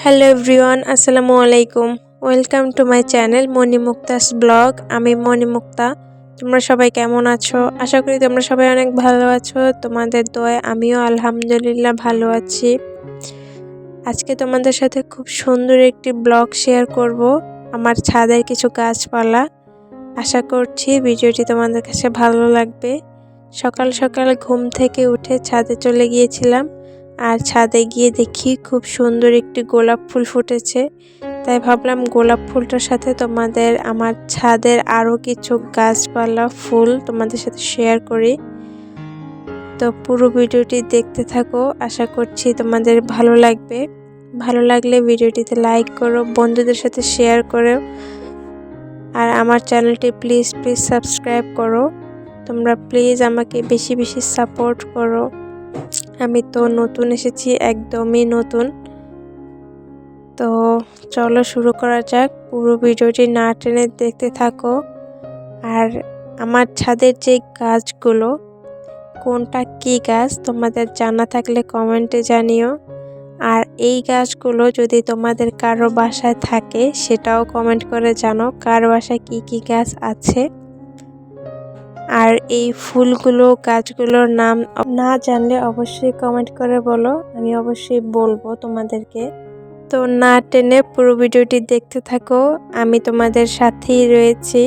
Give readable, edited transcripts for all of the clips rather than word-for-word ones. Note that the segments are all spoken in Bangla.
হ্যালো এভরিওয়ান, আসসালামু আলাইকুম। Welcome to my channel Monimukta's vlog. আমি মণিমুক্তা। তোমরা সবাই কেমন আছো? আশা করি তোমরা সবাই অনেক ভালো আছো। তোমাদের দোয়ায় আমিও আলহামদুলিল্লাহ ভালো আছি। আজকে তোমাদের সাথে খুব সুন্দর একটি ব্লগ শেয়ার করব, আমার ছাদের কিছু গাছপালা। আশা করছি ভিডিওটি তোমাদের কাছে ভালো লাগবে। সকাল সকাল ঘুম থেকে উঠে ছাদে চলে গিয়েছিলাম, আর ছাদে গিয়ে দেখি খুব সুন্দর একটি গোলাপ ফুল ফুটেছে। তাই ভাবলাম গোলাপ ফুলটার সাথে তোমাদের আমার ছাদের আরও কিছু গাছপালা ফুল তোমাদের সাথে শেয়ার করি। তো পুরো ভিডিওটি দেখতে থাকো, আশা করছি তোমাদের ভালো লাগবে। ভালো লাগলে ভিডিওটিতে লাইক করো, বন্ধুদের সাথে শেয়ার করো, আর আমার চ্যানেলটি প্লিজ সাবস্ক্রাইব করো। তোমরা প্লিজ আমাকে বেশি বেশি সাপোর্ট করো। আমি তো নতুন এসেছি, একদমই নতুন। তো চলো শুরু করা যাক। পুরো ভিডিওটি না টেনে দেখতে থাকো। আর আমার ছাদের যে গাছগুলো, কোনটা কি গাছ তোমাদের জানা থাকলে কমেন্টে জানিও। আর এই গাছগুলো যদি তোমাদের কারো বাসায় থাকে সেটাও কমেন্ট করে জানো, কার বাসায় কি কি গাছ আছে। আর এই ফুলগুলো গাছগুলোর নাম না জানলে অবশ্যই কমেন্ট করে বলো, আমি অবশ্যই বলবো তোমাদেরকে। তো না টেনে পুরো ভিডিওটি দেখতে থাকো, আমি তোমাদের সাথেই রয়েছি।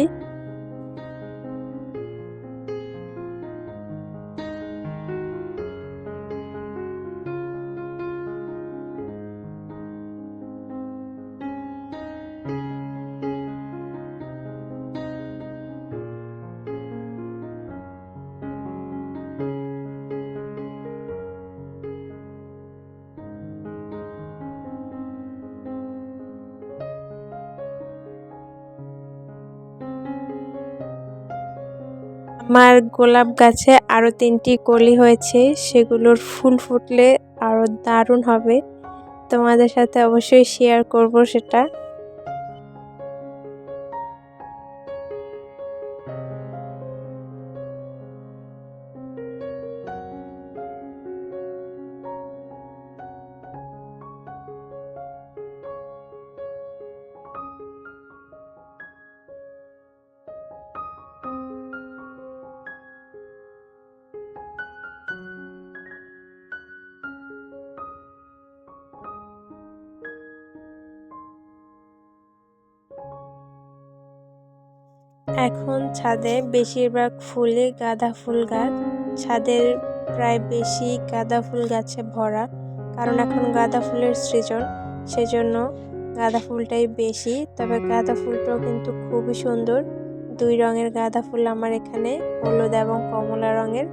আমার গোলাপ গাছে আরো 3টি কলি হয়েছে, সেগুলোর ফুল ফুটলে আরো দারুণ হবে। তোমাদের সাথে অবশ্যই শেয়ার করব সেটা। এখন ছাদে বেশিরভাগ ফুলে গাঁদা ফুল গাছ। ছাদের প্রায় বেশি গাঁদা ফুল গাছে ভরা, কারণ এখন গাঁদা ফুলের সিজন, সেজন্য গাঁদা ফুলটাই বেশি। তবে গাঁদা ফুলটাও কিন্তু খুবই সুন্দর। 2 রঙের গাঁদা ফুল আমার এখানে, হলুদ এবং কমলা রঙের।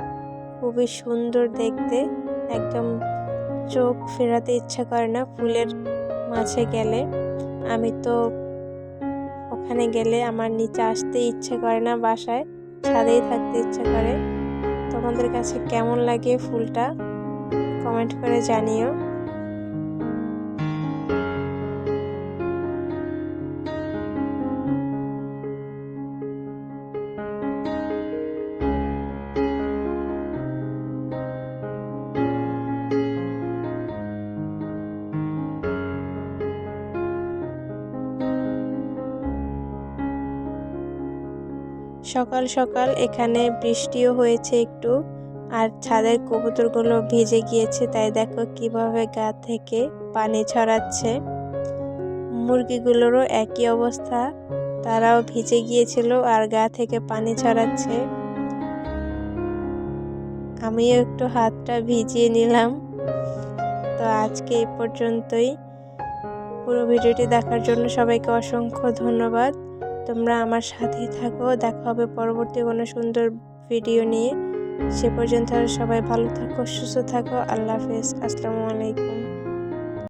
খুবই সুন্দর দেখতে, একদম চোখ ফেরাতে ইচ্ছা করে না ফুলের মাঝে গেলে। আমি তো ওখানে গেলে আমার নিচে আসতে ইচ্ছে করে না, বাসায় ছাদেই থাকতে ইচ্ছে করে। তোমাদের কাছে কেমন লাগে ফুলটা কমেন্ট করে জানিও। সকাল সকাল এখানে বৃষ্টিও হয়েছে একটু, আর ছাদের কবুতরগুলো ভিজে গিয়েছে, তাই দেখো কিভাবে গা থেকে পানি ছড়াচ্ছে। মুরগিগুলোরও একই অবস্থা, তারাও ভিজে গিয়েছিল আর গা থেকে পানি ছড়াচ্ছে। আমিও একটু হাতটা ভিজিয়ে নিলাম। তো আজকে এই পর্যন্তই। পুরো ভিডিওটি দেখার জন্য সবাইকে অসংখ্য ধন্যবাদ। তোমরা আমার সাথেই থাকো, দেখা হবে পরবর্তী কোনো সুন্দর ভিডিও নিয়ে। সে পর্যন্ত সবাই ভালো থাকো, সুস্থ থাকো। আল্লাহ হাফেজ, আসসালামু আলাইকুম।